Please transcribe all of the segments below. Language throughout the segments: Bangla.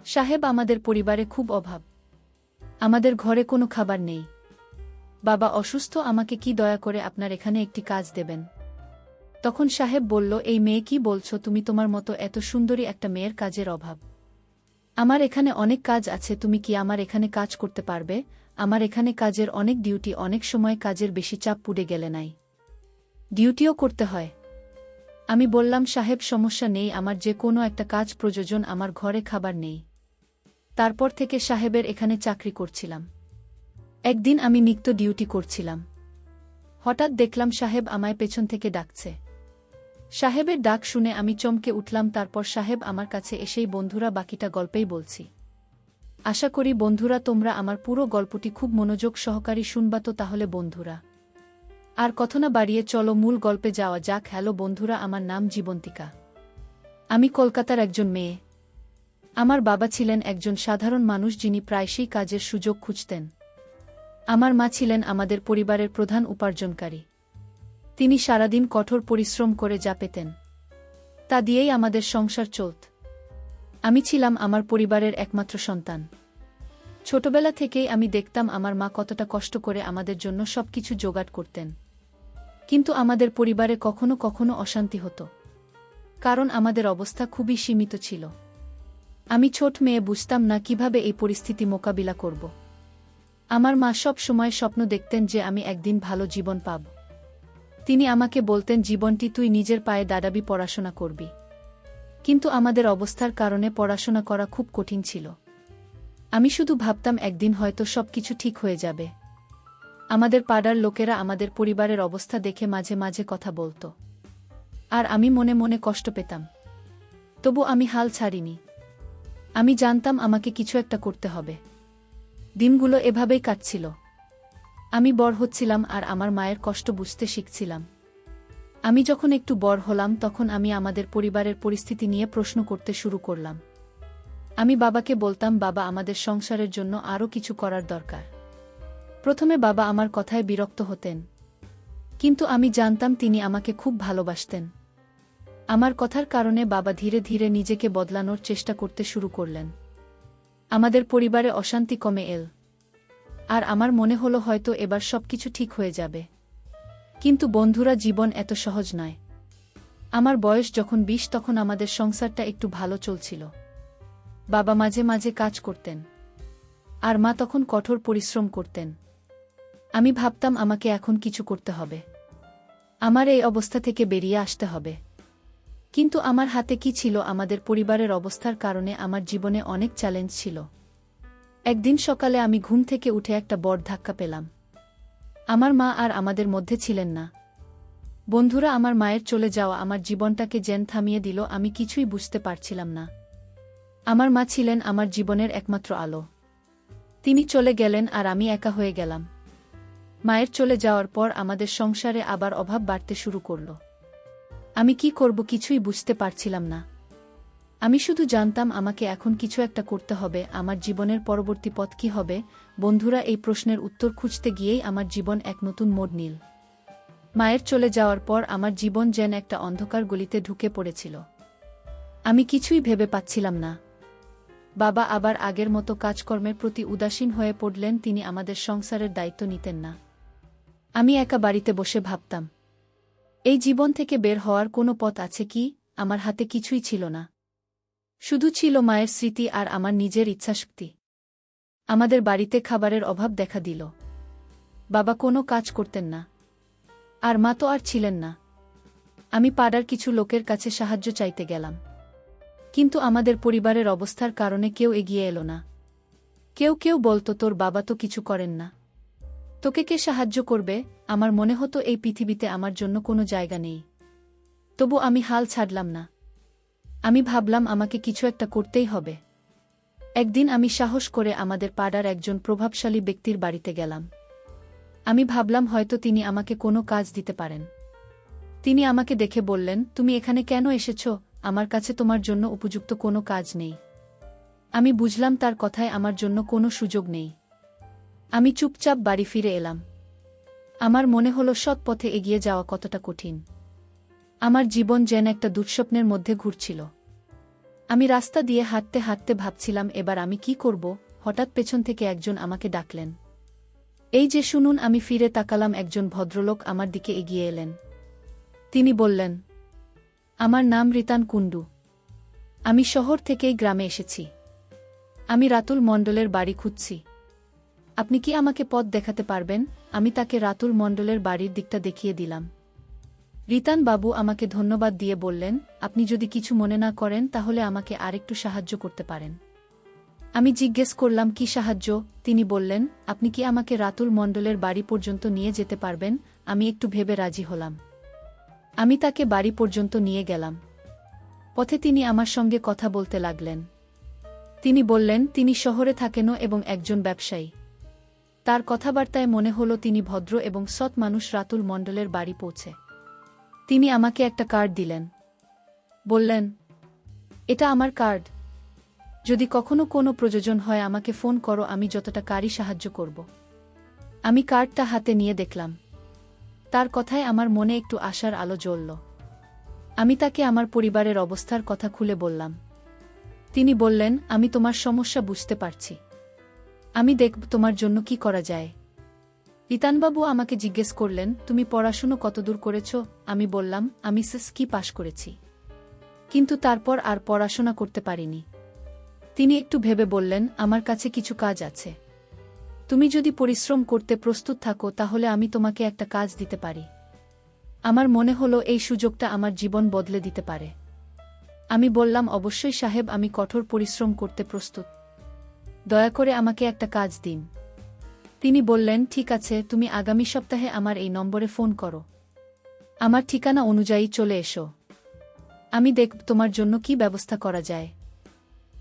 সাহেব, আমাদের পরিবারে খুব অভাব। আমাদের ঘরে কোনো খাবার নেই। বাবা অসুস্থ, আমাকে কি দয়া করে আপনার এখানে একটি কাজ দেবেন? তখন সাহেব বলল, এই মেয়ে, কি বলছো তুমি? তোমার মতো এত সুন্দরী একটা মেয়ের কাজের অভাব? আমার এখানে অনেক কাজ আছে, তুমি কি আমার এখানে কাজ করতে পারবে? আমার এখানে কাজের অনেক ডিউটি, অনেক সময় কাজের বেশি চাপ পুড়ে গেলে নাই ডিউটিও করতে হয়। আমি বললাম, সাহেব সমস্যা নেই, আমার যে কোনো একটা কাজ প্রয়োজন, আমার ঘরে খাবার নেই। তারপর থেকে সাহেবের এখানে চাকরি করছিলাম। একদিন আমি নিত্য ডিউটি করছিলাম। হঠাৎ দেখলাম সাহেব আমায় পেছন থেকে ডাকছে। সাহেবের ডাক শুনে আমি চমকে উঠলাম। তারপর সাহেব আমার কাছে এসেই, বন্ধুরা, বাকিটা গল্পেই বলছি। আশা করি বন্ধুরা তোমরা আমার পুরো গল্পটি খুব মনোযোগ সহকারে শুনবা। তো তাহলে বন্ধুরা, আর কথা না বাড়িয়ে চলো মূল গল্পে যাওয়া যাক। হ্যালো বন্ধুরা, আমার নাম জীবন্তিকা। আমি কলকাতার একজন মেয়ে। আমার বাবা ছিলেন একজন সাধারণ মানুষ, যিনি প্রায়শই কাজের সুযোগ খুঁজতেন। আমার মা ছিলেন আমাদের পরিবারের প্রধান উপার্জনকারী। তিনি সারাদিন কঠোর পরিশ্রম করে যা পেতেন তা দিয়েই আমাদের সংসার চলত। আমি ছিলাম আমার পরিবারের একমাত্র সন্তান। ছোটবেলা থেকেই আমি দেখতাম আমার মা কতটা কষ্ট করে আমাদের জন্য সবকিছু জোগাড় করতেন। কিন্তু আমাদের পরিবারে কখনো কখনো অশান্তি হতো, কারণ আমাদের অবস্থা খুবই সীমিত ছিল। আমি ছোট মেয়ে, বুঝতাম না কিভাবে এই পরিস্থিতি মোকাবিলা করব। আমার মা সব সময় স্বপ্ন দেখতেন যে আমি একদিন ভালো জীবন পাব। তিনি আমাকে বলতেন, জীবনটি তুই নিজের পায়ে দাঁড়াবি, পড়াশোনা করবি। কিন্তু আমাদের অবস্থার কারণে পড়াশোনা করা খুব কঠিন ছিল। আমি শুধু ভাবতাম একদিন হয়তো সবকিছু ঠিক হয়ে যাবে। আমাদের পাড়ার লোকেরা আমাদের পরিবারের অবস্থা দেখে মাঝে মাঝে কথা বলত, আর আমি মনে মনে কষ্ট পেতাম। তবু আমি হাল ছাড়িনি। আমি জানতাম আমাকে কিছু একটা করতে হবে। দিনগুলো এভাবেই কাটছিল। আমি বড় হচ্ছিলাম আর আমার মায়ের কষ্ট বুঝতে শিখছিলাম। আমি যখন একটু বড় হলাম, তখন আমি আমাদের পরিবারের পরিস্থিতি নিয়ে প্রশ্ন করতে শুরু করলাম। আমি বাবাকে বলতাম, বাবা, আমাদের সংসারের জন্য আরও কিছু করার দরকার। প্রথমে বাবা আমার কথায় বিরক্ত হতেন, কিন্তু আমি জানতাম তিনি আমাকে খুব ভালোবাসতেন। আমার কথার কারণে বাবা ধীরে ধীরে নিজেকে বদলানোর চেষ্টা করতে শুরু করলেন। আমাদের পরিবারে অশান্তি কমে এল, আর আমার মনে হলো হয়তো এবার সবকিছু ঠিক হয়ে যাবে। কিন্তু বন্ধুরা, জীবন এত সহজ নয়। আমার বয়স যখন 20, তখন আমাদের সংসারটা একটু ভালো চলছিল। বাবা মাঝে মাঝে কাজ করতেন, আর মা তখন কঠোর পরিশ্রম করতেন। আমি ভাবতাম আমাকে এখন কিছু করতে হবে, আমার এই অবস্থা থেকে বেরিয়ে আসতে হবে। কিন্তু আমার হাতে কি ছিল? আমাদের পরিবারের অবস্থার কারণে আমার জীবনে অনেক চ্যালেঞ্জ ছিল। একদিন সকালে আমি ঘুম থেকে উঠে একটা বড় ধাক্কা পেলাম। আমার মা আর আমাদের মধ্যে ছিলেন না। বন্ধুরা, আমার মায়ের চলে যাওয়া আমার জীবনটাকে যেন থামিয়ে দিল। আমি কিছুই বুঝতে পারছিলাম না। আমার মা ছিলেন আমার জীবনের একমাত্র আলো। তিনি চলে গেলেন আর আমি একা হয়ে গেলাম। মায়ের চলে যাওয়ার পর আমাদের সংসারে আবার অভাব বাড়তে শুরু করল। আমি কি করব কিছুই বুঝতে পারছিলাম না। আমি শুধু জানতাম আমাকে এখন কিছু একটা করতে হবে। আমার জীবনের পরবর্তী পথ কী হবে? বন্ধুরা, এই প্রশ্নের উত্তর খুঁজতে গিয়েই আমার জীবন এক নতুন মোড় নিল। মায়ের চলে যাওয়ার পর আমার জীবন যেন একটা অন্ধকার গলিতে ঢুকে পড়েছিল। আমি কিছুই ভেবে পাচ্ছিলাম না। বাবা আবার আগের মতো কাজকর্মের প্রতি উদাসীন হয়ে পড়লেন। তিনি আমাদের সংসারের দায়িত্ব নিতেন না। আমি একা বাড়িতে বসে ভাবতাম, এই জীবন থেকে বের হওয়ার কোনো পথ আছে কি? আমার হাতে কিছুই ছিল না। শুধু ছিল মায়ের স্মৃতি আর আমার নিজের ইচ্ছাশক্তি। আমাদের বাড়িতে খাবারের অভাব দেখা দিল। বাবা কোনো কাজ করতেন না, আর মা তো আর ছিলেন না। আমি পাড়ার কিছু লোকের কাছে সাহায্য চাইতে গেলাম, কিন্তু আমাদের পরিবারের অবস্থার কারণে কেউ এগিয়ে এলো না। কেউ কেউ বলতো, তোর বাবা তো কিছু করেন না, তোকে কে সাহায্য করবে? আমার মনে হতো এই পৃথিবীতে আমার জন্য কোনো জায়গা নেই। তবু আমি হাল ছাড়লাম না। আমি ভাবলাম আমাকে কিছু একটা করতেই হবে। একদিন আমি সাহস করে আমাদের পাড়ার একজন প্রভাবশালী ব্যক্তির বাড়িতে গেলাম। আমি ভাবলাম হয়তো তিনি আমাকে কোনো কাজ দিতে পারেন। তিনি আমাকে দেখে বললেন, তুমি এখানে কেন এসেছ? আমার কাছে তোমার জন্য উপযুক্ত কোনো কাজ নেই। আমি বুঝলাম তার কথায় আমার জন্য কোনো সুযোগ নেই। আমি চুপচাপ বাড়ি ফিরে এলাম। আমার মনে হলো সৎ পথে এগিয়ে যাওয়া কতটা কঠিন। আমার জীবন যেন একটা দুঃস্বপ্নের মধ্যে ঘুরছিল। আমি রাস্তা দিয়ে হাঁটতে হাঁটতে ভাবছিলাম এবার আমি কি করব, হঠাৎ পেছন থেকে একজন আমাকে ডাকলেন। এই যে শুনুন। আমি ফিরে তাকালাম, একজন ভদ্রলোক আমার দিকে এগিয়ে এলেন। তিনি বললেন, আমার নাম রিতান কুণ্ডু। আমি শহর থেকেই গ্রামে এসেছি। আমি রাতুল মণ্ডলের বাড়ি খুঁজছি। আপনি কি আমাকে পথ দেখাতে পারবেন? আমি তাকে রাতুল মণ্ডলের বাড়ির দিকটা দেখিয়ে দিলাম। রিতান বাবু আমাকে ধন্যবাদ দিয়ে বললেন, আপনি যদি কিছু মনে না করেন তাহলে আমাকে আরেকটু সাহায্য করতে পারেন। আমি জিজ্ঞেস করলাম, কি সাহায্য? তিনি বললেন, আপনি কি আমাকে রাতুল মণ্ডলের বাড়ি পর্যন্ত নিয়ে যেতে পারবেন? আমি একটু ভেবে রাজি হলাম। আমি তাকে বাড়ি পর্যন্ত নিয়ে গেলাম। পথে তিনি আমার সঙ্গে কথা বলতে লাগলেন। তিনি বললেন তিনি শহরে থাকেনও এবং একজন ব্যবসায়ী। তার কথাবার্তায় মনে হলো তিনি ভদ্র এবং সৎ মানুষ। রাতুল মণ্ডলের বাড়ি পৌঁছে তিনি আমাকে একটা কার্ড দিলেন। বললেন, এটা আমার কার্ড। যদি কখনো কোনো প্রয়োজন হয় আমাকে ফোন করো, আমি যতটা কারি সাহায্য করব। আমি কার্ডটা হাতে নিয়ে দেখলাম। তার কথায় আমার মনে একটু আশার আলো জ্বলল। আমি তাকে আমার পরিবারের অবস্থার কথা খুলে বললাম। তিনি বললেন, আমি তোমার সমস্যা বুঝতে পারছি। আমি দেখব তোমার জন্য কি করা যায়। রিতানবাবু আমাকে জিজ্ঞেস করলেন, তুমি পড়াশুনো কতদূর করেছ? আমি বললাম, আমি এসএসসি পাশ করেছি, কিন্তু তারপর আর পড়াশোনা করতে পারিনি। তিনি একটু ভেবে বললেন, আমার কাছে কিছু কাজ আছে। তুমি যদি পরিশ্রম করতে প্রস্তুত থাকো তাহলে আমি তোমাকে একটা কাজ দিতে পারি। আমার মনে হলো এই সুযোগটা আমার জীবন বদলে দিতে পারে। আমি বললাম, অবশ্যই সাহেব, আমি কঠোর পরিশ্রম করতে প্রস্তুত। দয়া করে আমাকে একটা কাজ দিন। তিনি বললেন, ঠিক আছে, তুমি আগামী সপ্তাহে আমার এই নম্বরে ফোন করো। আমার ঠিকানা অনুযায়ী চলে এসো। আমি দেখব তোমার জন্য কি ব্যবস্থা করা যায়।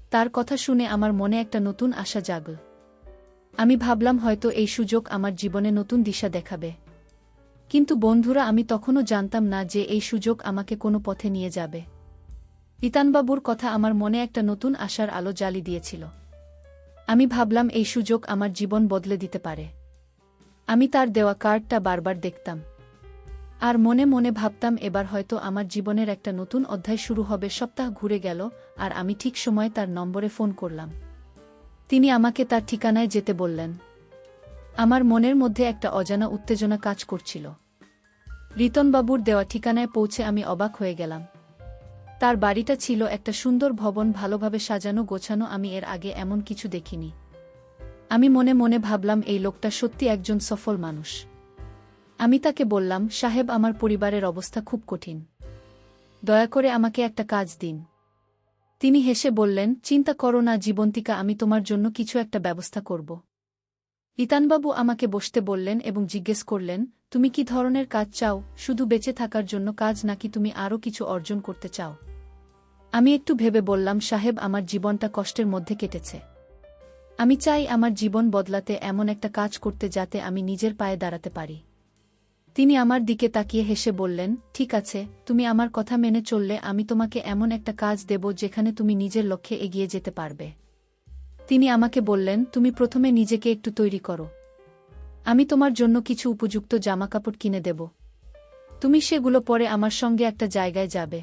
তার কথা শুনে আমার মনে একটা নতুন আশা জাগল। আমি ভাবলাম হয়তো এই সুযোগ আমার জীবনে নতুন দিশা দেখাবে। কিন্তু বন্ধুরা, আমি তখনও জানতাম না যে এই সুযোগ আমাকে কোনো পথে নিয়ে যাবে। রিতানবাবুর কথা আমার মনে একটা নতুন আশার আলো জ্বালিয়ে দিয়েছিল। আমি ভাবলাম এই সুযোগ আমার জীবন বদলে দিতে পারে। আমি তার দেওয়া কার্ডটা বারবার দেখতাম আর মনে মনে ভাবতাম এবার হয়তো আমার জীবনের একটা নতুন অধ্যায় শুরু হবে। সপ্তাহ ঘুরে গেল আর আমি ঠিক সময়ে তার নম্বরে ফোন করলাম। তিনি আমাকে তার ঠিকানায় যেতে বললেন। আমার মনের মধ্যে একটা অজানা উত্তেজনা কাজ করছিল। রিতনবাবুর দেওয়া ঠিকানায় পৌঁছে আমি অবাক হয়ে গেলাম। তার বাড়িটা ছিল একটা সুন্দর ভবন, ভালোভাবে সাজানো গোছানো। আমি এর আগে এমন কিছু দেখিনি। আমি মনে মনে ভাবলাম এই লোকটা সত্যি একজন সফল মানুষ। আমি তাকে বললাম, সাহেব, আমার পরিবারের অবস্থা খুব কঠিন। দয়া করে আমাকে একটা কাজ দিন। তিনি হেসে বললেন, চিন্তা করো না জীবন্তিকা, আমি তোমার জন্য কিছু একটা ব্যবস্থা করব। রিতানবাবু আমাকে বসতে বললেন এবং জিজ্ঞেস করলেন, তুমি কি ধরনের কাজ চাও? শুধু বেঁচে থাকার জন্য কাজ, নাকি তুমি আরও কিছু অর্জন করতে চাও? আমি একটু ভেবে বললাম, সাহেব, আমার জীবনটা কষ্টের মধ্যে কেটেছে। আমি চাই আমার জীবন বদলাতে, এমন একটা কাজ করতে যাতে আমি নিজের পায়ে দাঁড়াতে পারি। তিনি আমার দিকে তাকিয়ে হেসে বললেন, ঠিক আছে, তুমি আমার কথা মেনে চললে আমি তোমাকে এমন একটা কাজ দেব যেখানে তুমি নিজের লক্ষ্যে এগিয়ে যেতে পারবে। তিনি আমাকে বললেন, তুমি প্রথমে নিজেকে একটু তৈরি করো। আমি তোমার জন্য কিছু উপযুক্ত জামাকাপড় কিনে দেব। তুমি সেগুলো পরে আমার সঙ্গে একটা জায়গায় যাবে।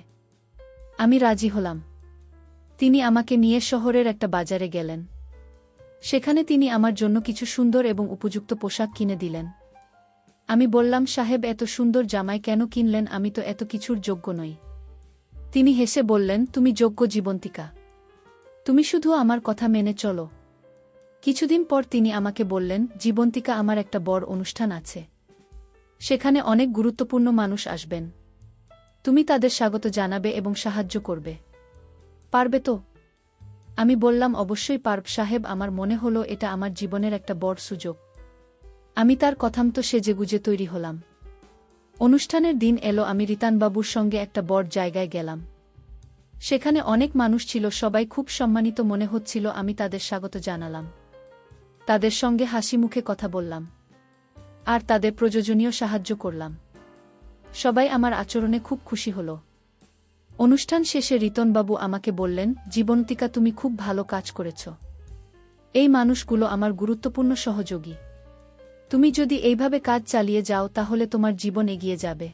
আমি রাজি হলাম। তিনি আমাকে নিয়ে শহরের একটা বাজারে গেলেন। সেখানে তিনি আমার জন্য কিছু সুন্দর এবং উপযুক্ত পোশাক কিনে দিলেন। আমি বললাম, সাহেব, এত সুন্দর জামাই কেন কিনলেন? আমি তো এত কিছুর যোগ্য নই। তিনি হেসে বললেন, তুমি যোগ্য জীবন্তিকা। তুমি শুধু আমার কথা মেনে চলো। কিছুদিন পর তিনি আমাকে বললেন, জীবন্তিকা, আমার একটা বড় অনুষ্ঠান আছে। সেখানে অনেক গুরুত্বপূর্ণ মানুষ আসবেন। তুমি তাদের স্বাগত জানাবে এবং সাহায্য করবে। পারবে তো? আমি বললাম, অবশ্যই পারব সাহেব। আমার মনে হলো এটা আমার জীবনের একটা বড় সুযোগ। আমি তার কথামতো সেজেগুজে তৈরি হলাম। অনুষ্ঠানের দিন এলো। আমি রিতানবাবুর সঙ্গে একটা বড় জায়গায় গেলাম। সেখানে অনেক মানুষ ছিল, সবাই খুব সম্মানিত মনে হচ্ছিল। আমি তাদের স্বাগত জানালাম, তাদের সঙ্গে হাসি মুখে কথা বললাম আর তাদের প্রয়োজনীয় সাহায্য করলাম। সবাই আমার আচরণে খুব খুশি হল। অনুষ্ঠান শেষে রিতনবাবু আমাকে বললেন, জীবন্তিকা, তুমি খুব ভালো কাজ করেছ। এই মানুষগুলো আমার গুরুত্বপূর্ণ সহযোগী। তুমি যদি এইভাবে কাজ চালিয়ে যাও তাহলে তোমার জীবন এগিয়ে যাবে।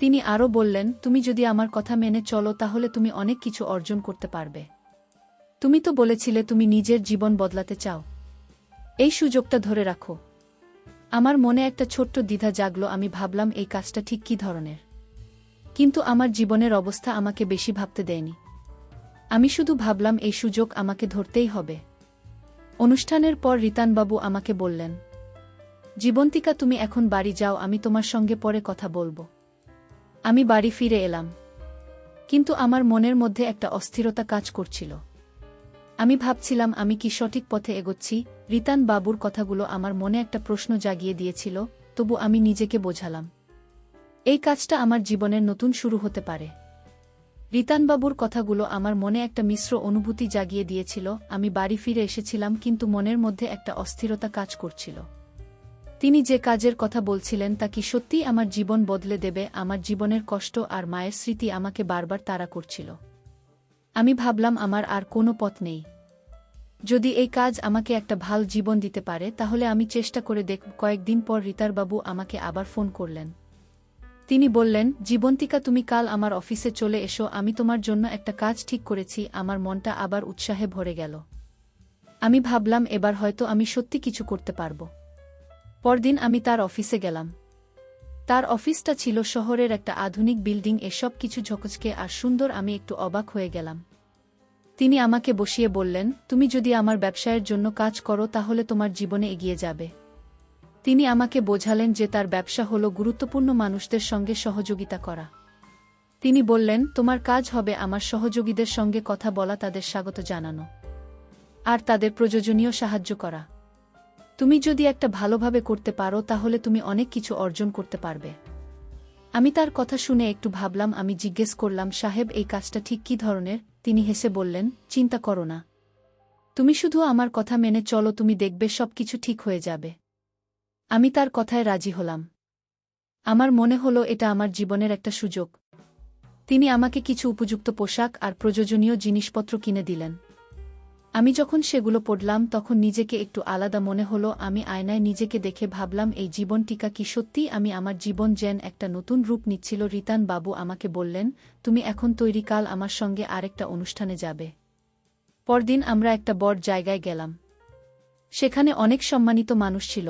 তিনি আরও বললেন, তুমি যদি আমার কথা মেনে চলো তাহলে তুমি অনেক কিছু অর্জন করতে পারবে। তুমি তো বলেছিলে তুমি নিজের জীবন বদলাতে চাও। এই সুযোগটা ধরে রাখো। আমার মনে একটা ছোট্ট দ্বিধা জাগলো, আমি ভাবলাম এই কাজটা ঠিক কী ধরনের। কিন্তু আমার জীবনের অবস্থা আমাকে বেশি ভাবতে দেয়নি। আমি শুধু ভাবলাম এই সুযোগ আমাকে ধরতেই হবে। অনুষ্ঠানের পর রিতানবাবু আমাকে বললেন, জীবন্তিকা তুমি এখন বাড়ি যাও, আমি তোমার সঙ্গে পরে কথা বলবো। আমি বাড়ি ফিরে এলাম। কিন্তু আমার মনের মধ্যে একটা অস্থিরতা কাজ করছিল। আমি ভাবছিলাম আমি কি সঠিক পথে এগোচ্ছি। রিতান বাবুর কথাগুলো আমার মনে একটা প্রশ্ন জাগিয়ে দিয়েছিল, তবু আমি নিজেকে বোঝালাম এই কাজটা আমার জীবনের নতুন শুরু হতে পারে। রিতানবাবুর কথাগুলো আমার মনে একটা মিশ্র অনুভূতি জাগিয়ে দিয়েছিল। আমি বাড়ি ফিরে এসেছিলাম, কিন্তু মনের মধ্যে একটা অস্থিরতা কাজ করছিল। তিনি যে কাজের কথা বলছিলেন তা কি সত্যিই আমার জীবন বদলে দেবে? আমার জীবনের কষ্ট আর মায়ের স্মৃতি আমাকে বারবার তাড়া করছিল। আমি ভাবলাম আমার আর কোনো পথ নেই। যদি এই কাজ আমাকে একটা ভালো জীবন দিতে পারে তাহলে আমি চেষ্টা করে দেখব। কয়েকদিন পর রিতারবাবু আমাকে আবার ফোন করলেন। তিনি বললেন, জীবন্তিকা তুমি কাল আমার অফিসে চলে এসো, আমি তোমার জন্য একটা কাজ ঠিক করেছি। আমার মনটা আবার উৎসাহে ভরে গেল। আমি ভাবলাম এবার হয়তো আমি সত্যি কিছু করতে পারব। পরদিন আমি তার অফিসে গেলাম। তার অফিসটা ছিল শহরের একটা আধুনিক বিল্ডিং, এসব কিছু ঝকঝকে আর সুন্দর। আমি একটু অবাক হয়ে গেলাম। তিনি আমাকে বসিয়ে বললেন, তুমি যদি আমার ব্যবসায়ের জন্য কাজ করো তাহলে তোমার জীবনে এগিয়ে যাবে। তিনি আমাকে বোঝালেন যে তার ব্যবসা হলো গুরুত্বপূর্ণ মানুষদের সঙ্গে সহযোগিতা করা। তিনি বললেন, তোমার কাজ হবে আমার সহযোগীদের সঙ্গে কথা বলা, তাদের স্বাগত জানানো আর তাদের প্রয়োজনীয় সাহায্য করা। তুমি যদি একটা ভালোভাবে করতে পারো তাহলে তুমি অনেক কিছু অর্জন করতে পারবে। আমি তার কথা শুনে একটু ভাবলাম। আমি জিজ্ঞেস করলাম, সাহেব এই কাজটা ঠিক কী ধরনের? তিনি হেসে বললেন, চিন্তা করো না, তুমি শুধু আমার কথা মেনে চলো, তুমি দেখবে সব কিছু ঠিক হয়ে যাবে। আমি তার কথায় রাজি হলাম। আমার মনে হলো এটা আমার জীবনের একটা সুযোগ। তিনি আমাকে কিছু উপযুক্ত পোশাক আর প্রয়োজনীয় জিনিসপত্র কিনে দিলেন। আমি যখন সেগুলো পরলাম তখন নিজেকে একটু আলাদা মনে হলো। আমি আয়নায় নিজেকে দেখে ভাবলাম, এই জীবনটিকা কি সত্যিই আমি? আমার জীবন যেন একটা নতুন রূপ নিচ্ছিল। রিতান বাবু আমাকে বললেন, তুমি এখন তৈরি, কাল আমার সঙ্গে আরেকটা অনুষ্ঠানে যাবে। পরদিন আমরা একটা বড় জায়গায় গেলাম। সেখানে অনেক সম্মানিত মানুষ ছিল।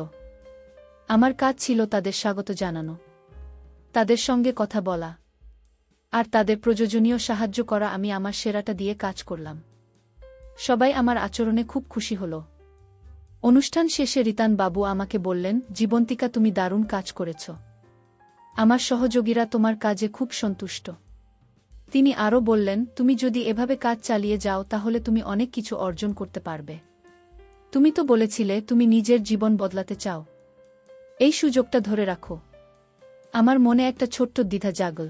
আমার কাজ ছিল তাদের স্বাগত জানানো, তাদের সঙ্গে কথা বলা আর তাদের প্রয়োজনীয় সাহায্য করা। আমি আমার সেরাটা দিয়ে কাজ করলাম। সবাই আমার আচরণে খুব খুশি হল। অনুষ্ঠান শেষে রিতান বাবু আমাকে বললেন, জীবন্তিকা তুমি দারুণ কাজ করেছ। আমার সহযোগীরা তোমার কাজে খুব সন্তুষ্ট। তিনি আরও বললেন, তুমি যদি এভাবে কাজ চালিয়ে যাও তাহলে তুমি অনেক কিছু অর্জন করতে পারবে। তুমি তো বলেছিলে তুমি নিজের জীবন বদলাতে চাও। এই সুযোগটা ধরে রাখো। আমার মনে একটা ছোট্ট দ্বিধা জাগল।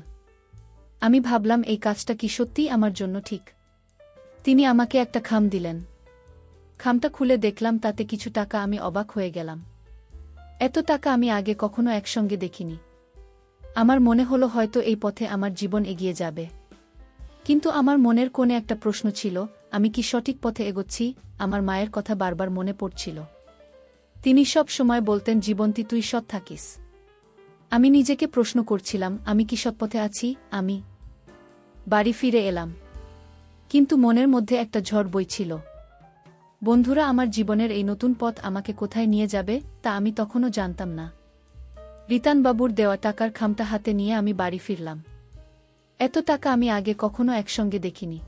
আমি ভাবলাম এই কাজটা কি সত্যিই আমার জন্য ঠিক। তিনি আমাকে একটা খাম দিলেন। খামটা খুলে দেখলাম তাতে কিছু টাকা। আমি অবাক হয়ে গেলাম। এত টাকা আমি আগে কখনো একসঙ্গে দেখিনি। আমার মনে হলো হয়তো এই পথে আমার জীবন এগিয়ে যাবে। কিন্তু আমার মনের কোণে একটা প্রশ্ন ছিল, আমি কি সঠিক পথে এগোচ্ছি? আমার মায়ের কথা বারবার মনে পড়ছিল। তিনি সব সময় বলতেন, জীবন্তী তুই সৎ থাকিস। আমি নিজেকে প্রশ্ন করছিলাম, আমি কি সৎ পথে আছি? আমি বাড়ি ফিরে এলাম, কিন্তু মনের মধ্যে একটা ঝড় বইছিল। বন্ধুরা, আমার জীবনের এই নতুন পথ আমাকে কোথায় নিয়ে যাবে তা আমি তখনও জানতাম না। রিতানবাবুর দেওয়া টাকার খামটা হাতে নিয়ে আমি বাড়ি ফিরলাম। এত টাকা আমি আগে কখনো একসঙ্গে দেখিনি।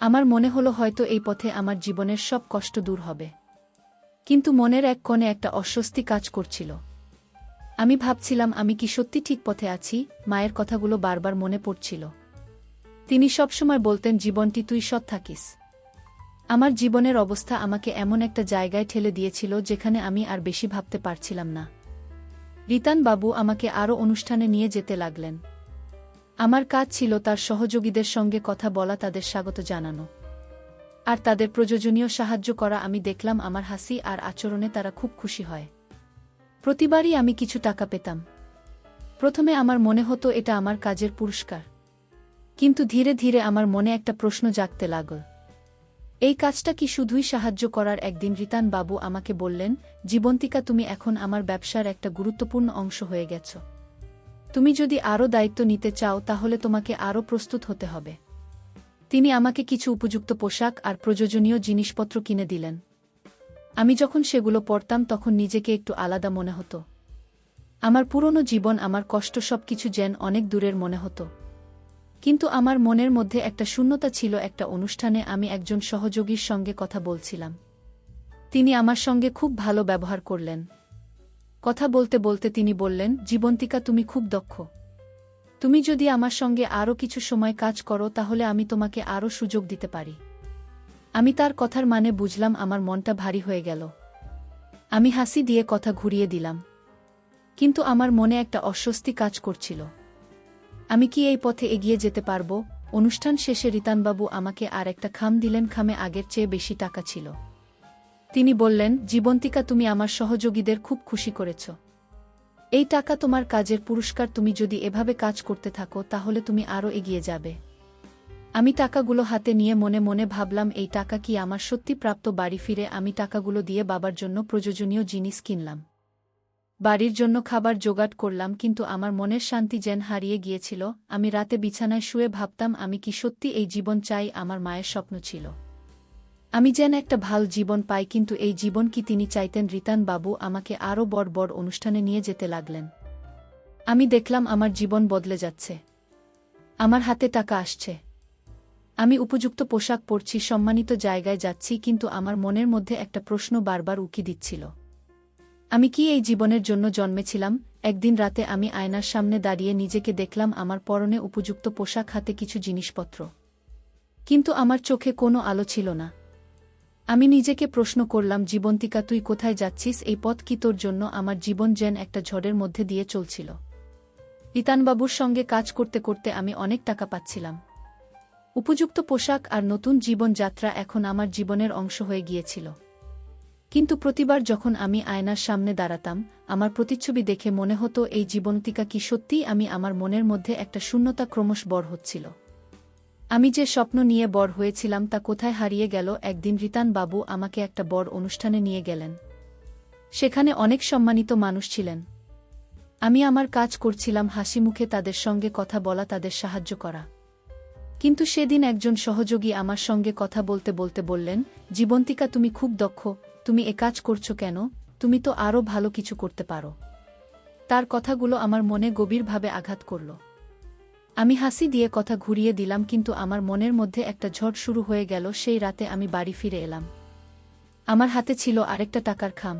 আমার মনে হলো হয়তো এই পথে আমার জীবনের সব কষ্ট দূর হবে। কিন্তু মনের এক কোণে একটা অস্বস্তি কাজ করছিল। আমি ভাবছিলাম, আমি কি সত্যি ঠিক পথে আছি? মায়ের কথাগুলো বারবার মনে পড়ছিল। তিনি সবসময় বলতেন, জীবনটি তুই সৎ থাকিস। আমার জীবনের অবস্থা আমাকে এমন একটা জায়গায় ঠেলে দিয়েছিল যেখানে আমি আর বেশি ভাবতে পারছিলাম না। রিতান বাবু আমাকে আরও অনুষ্ঠানে নিয়ে যেতে লাগলেন। আমার কাজ ছিল তার সহযোগীদের সঙ্গে কথা বলা, তাদের স্বাগত জানানো আর তাদের প্রয়োজনীয় সাহায্য করা। আমি দেখলাম আমার হাসি আর আচরণে তারা খুব খুশি হয়। প্রতিবারই আমি কিছু টাকা পেতাম। প্রথমে আমার মনে হতো এটা আমার কাজের পুরস্কার, কিন্তু ধীরে ধীরে আমার মনে একটা প্রশ্ন জাগতে লাগল, এই কাজটা কি শুধুই সাহায্য করার? একদিন রিতান বাবু আমাকে বললেন, জীবন্তিকা তুমি এখন আমার ব্যবসার একটা গুরুত্বপূর্ণ অংশ হয়ে গেছ। তুমি যদি আরও দায়িত্ব নিতে চাও তাহলে তোমাকে আরও প্রস্তুত হতে হবে। তিনি আমাকে কিছু উপযুক্ত পোশাক আর প্রয়োজনীয় জিনিসপত্র কিনে দিলেন। আমি যখন সেগুলো পরতাম তখন নিজেকে একটু আলাদা মনে হতো। আমার পুরনো জীবন, আমার কষ্ট সবকিছু যেন অনেক দূরের মনে হতো। কিন্তু আমার মনের মধ্যে একটা শূন্যতা ছিল। একটা অনুষ্ঠানে আমি একজন সহযোগীর সঙ্গে কথা বলছিলাম। তিনি আমার সঙ্গে খুব ভালো ব্যবহার করলেন। কথা বলতে বলতে তিনি বললেন, জীবন্তিকা, তুমি খুব দক্ষ। তুমি যদি আমার সঙ্গে আরও কিছু সময় কাজ করো তাহলে আমি তোমাকে আরও সুযোগ দিতে পারি। আমি তার কথার মানে বুঝলাম। আমার মনটা ভারী হয়ে গেল। আমি হাসি দিয়ে কথা ঘুরিয়ে দিলাম। কিন্তু আমার মনে একটা অস্বস্তি কাজ করছিল। আমি কি এই পথে এগিয়ে যেতে পারব? অনুষ্ঠান শেষে রিতানবাবু আমাকে আর একটা খাম দিলেন। খামে আগের চেয়ে বেশি টাকা ছিল। তিনি বললেন, জীবন্তিকা, তুমি আমার সহযোগীদের খুব খুশি করেছ। এই টাকা তোমার কাজের পুরস্কার। তুমি যদি এভাবে কাজ করতে থাকো তাহলে তুমি আরও এগিয়ে যাবে। আমি টাকাগুলো হাতে নিয়ে মনে মনে ভাবলাম, এই টাকা কি আমার সত্যি প্রাপ্ত? বাড়ি ফিরে আমি টাকাগুলো দিয়ে বাবার জন্য প্রয়োজনীয় জিনিস কিনলাম, বাড়ির জন্য খাবার জোগাড় করলাম। কিন্তু আমার মনের শান্তি যেন হারিয়ে গিয়েছিল। আমি রাতে বিছানায় শুয়ে ভাবতাম, আমি কি সত্যি এই জীবন চাই? আমার মায়ের স্বপ্ন ছিল আমি যেন একটা ভালো জীবন পাই, কিন্তু এই জীবন কি তিনি চাইতেন? রিতানবাবু আমাকে আরও বড় বড় অনুষ্ঠানে নিয়ে যেতে লাগলেন। আমি দেখলাম আমার জীবন বদলে যাচ্ছে। আমার হাতে টাকা আসছে, আমি উপযুক্ত পোশাক পরছি, সম্মানিত জায়গায় যাচ্ছি, কিন্তু আমার মনের মধ্যে একটা প্রশ্ন বারবার উকি দিচ্ছিল। আমি কি এই জীবনের জন্য জন্মেছিলাম? একদিন রাতে আমি আয়নার সামনে দাঁড়িয়ে নিজেকে দেখলাম, আমার পরনে উপযুক্ত পোশাক, হাতে কিছু জিনিসপত্র, কিন্তু আমার চোখে কোনো আলো ছিল না। আমি নিজেকে প্রশ্ন করলাম, জীবন্তিকা, তুই কোথায় যাচ্ছিস? এই পথ কি তোর জন্য? আমার জীবন যেন একটা ঝড়ের মধ্যে দিয়ে চলছিল। রিতানবাবুর সঙ্গে কাজ করতে করতে আমি অনেক টাকা পাচ্ছিলাম। উপযুক্ত পোশাক আর নতুন জীবনযাত্রা এখন আমার জীবনের অংশ হয়ে গিয়েছিল। কিন্তু প্রতিবার যখন আমি আয়নার সামনে দাঁড়াতাম, আমার প্রতিচ্ছবি দেখে মনে হতো, এই জীবন্তিকা কি সত্যিই আমি? আমার মনের মধ্যে একটা শূন্যতা ক্রমশ বড় হচ্ছিল। আমি যে স্বপ্ন নিয়ে বড় হয়েছিলাম তা কোথায় হারিয়ে গেল? একদিন রিতানবাবু আমাকে একটা বড় অনুষ্ঠানে নিয়ে গেলেন। সেখানে অনেক সম্মানিত মানুষ ছিলেন। আমি আমার কাজ করছিলাম, হাসি মুখে তাদের সঙ্গে কথা বলা, তাদের সাহায্য করা। কিন্তু সেদিন একজন সহযোগী আমার সঙ্গে কথা বলতে বলতে বললেন, জীবন্তিকা, তুমি খুব দক্ষ, তুমি এ কাজ করছো কেন? তুমি তো আরও ভালো কিছু করতে পারো। তার কথাগুলো আমার মনে গভীরভাবে আঘাত করল। আমি হাসি দিয়ে কথা ঘুরিয়ে দিলাম, কিন্তু আমার মনের মধ্যে একটা ঝড় শুরু হয়ে গেল। সেই রাতে আমি বাড়ি ফিরে এলাম। আমার হাতে ছিল আরেকটা টাকার খাম,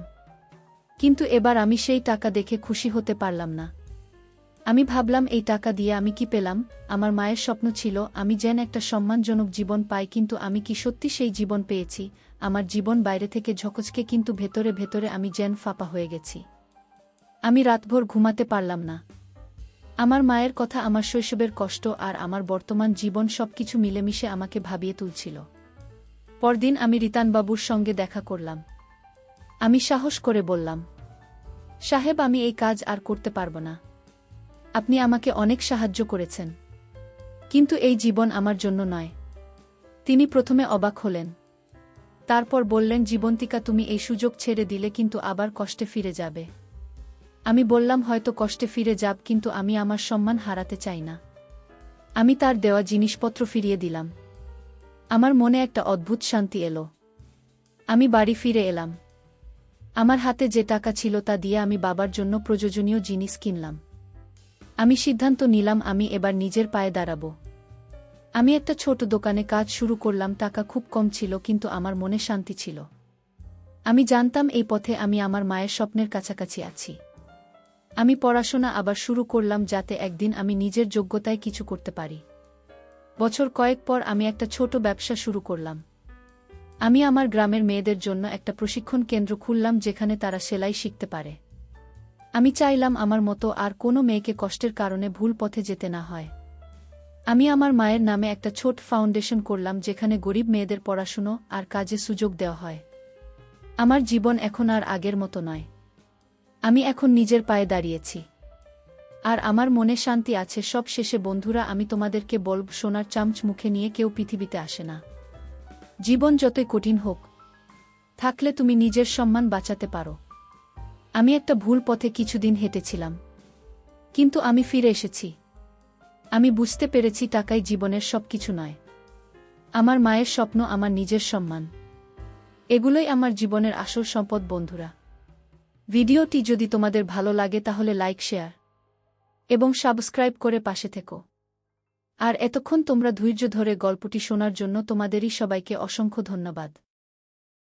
কিন্তু এবার আমি সেই টাকা দেখে খুশি হতে পারলাম না। আমি ভাবলাম, এই টাকা দিয়ে আমি কি পেলাম? আমার মায়ের স্বপ্ন ছিল আমি যেন একটা সম্মানজনক জীবন পাই, কিন্তু আমি কি সত্যি সেই জীবন পেয়েছি? আমার জীবন বাইরে থেকে ঝকঝকে, কিন্তু ভেতরে ভেতরে আমি যেন ফাঁপা হয়ে গেছি। আমি রাতভর ঘুমাতে পারলাম না। আমার মায়ের কথা, আমার শৈশবের কষ্ট আর আমার বর্তমান জীবন সবকিছু মিলেমিশে আমাকে ভাবিয়ে তুলছিল। পরদিন আমি রিতানবাবুর সঙ্গে দেখা করলাম। আমি সাহস করে বললাম, সাহেব, আমি এই কাজ আর করতে পারব না। আপনি আমাকে অনেক সাহায্য করেছেন, কিন্তু এই জীবন আমার জন্য নয়। তিনি প্রথমে অবাক হলেন, তারপর বললেন, জীবন্তিকা, তুমি এই সুযোগ ছেড়ে দিলে কিন্তু আবার কষ্টে ফিরে যাবে। আমি বললাম, হয়তো কষ্টে ফিরে যাব, কিন্তু আমি আমার সম্মান হারাতে চাই না। আমি তার দেওয়া জিনিসপত্র ফিরিয়ে দিলাম। আমার মনে একটা অদ্ভুত শান্তি এলো। আমি বাড়ি ফিরে এলাম। আমার হাতে যে টাকা ছিল তা দিয়ে আমি বাবার জন্য প্রয়োজনীয় জিনিস কিনলাম। আমি সিদ্ধান্ত নিলাম, আমি এবার নিজের পায়ে দাঁড়াব। আমি একটা ছোট দোকানে কাজ শুরু করলাম। টাকা খুব কম ছিল, কিন্তু আমার মনে শান্তি ছিল। আমি জানতাম এই পথে আমি আমার মায়ের স্বপ্নের কাছাকাছি আছি। আমি পড়াশোনা আবার শুরু করলাম, যাতে একদিন আমি নিজের যোগ্যতায় কিছু করতে পারি। বছর কয়েক পর আমি একটা ছোট ব্যবসা শুরু করলাম। আমি আমার গ্রামের মেয়েদের জন্য একটা প্রশিক্ষণ কেন্দ্র খুললাম, যেখানে তারা সেলাই শিখতে পারে। আমি চাইলাম আমার মতো আর কোনো মেয়েকে কষ্টের কারণে ভুল পথে যেতে না হয়। আমি আমার মায়ের নামে একটা ছোট ফাউন্ডেশন করলাম, যেখানে গরিব মেয়েদের পড়াশুনো আর কাজে সুযোগ দেওয়া হয়। আমার জীবন এখন আর আগের মতো নয়। আমি এখন নিজের পায়ে দাঁড়িয়েছি, আর আমার মনে শান্তি আছে। সব শেষে বন্ধুরা, আমি তোমাদেরকে বলব, সোনার চামচ মুখে নিয়ে কেউ পৃথিবীতে আসে না। জীবন যতই কঠিন হোক, থাকলে তুমি নিজের সম্মান বাঁচাতে পারো। আমি একটা ভুল পথে কিছুদিন হেঁটেছিলাম। কিন্তু আমি ফিরে এসেছি। আমি বুঝতে পেরেছি টাকাই জীবনের সবকিছু নয়। আমার মায়ের স্বপ্ন, আমার নিজের সম্মান, এগুলোই আমার জীবনের আসল সম্পদ। বন্ধুরা, ভিডিওটি যদি তোমাদের ভালো লাগে তাহলে লাইক, শেয়ার এবং সাবস্ক্রাইব করে পাশে থেকো। আর এতক্ষণ তোমরা ধৈর্য ধরে গল্পটি শোনার জন্য তোমাদেরই সবাইকে অসংখ্য ধন্যবাদ।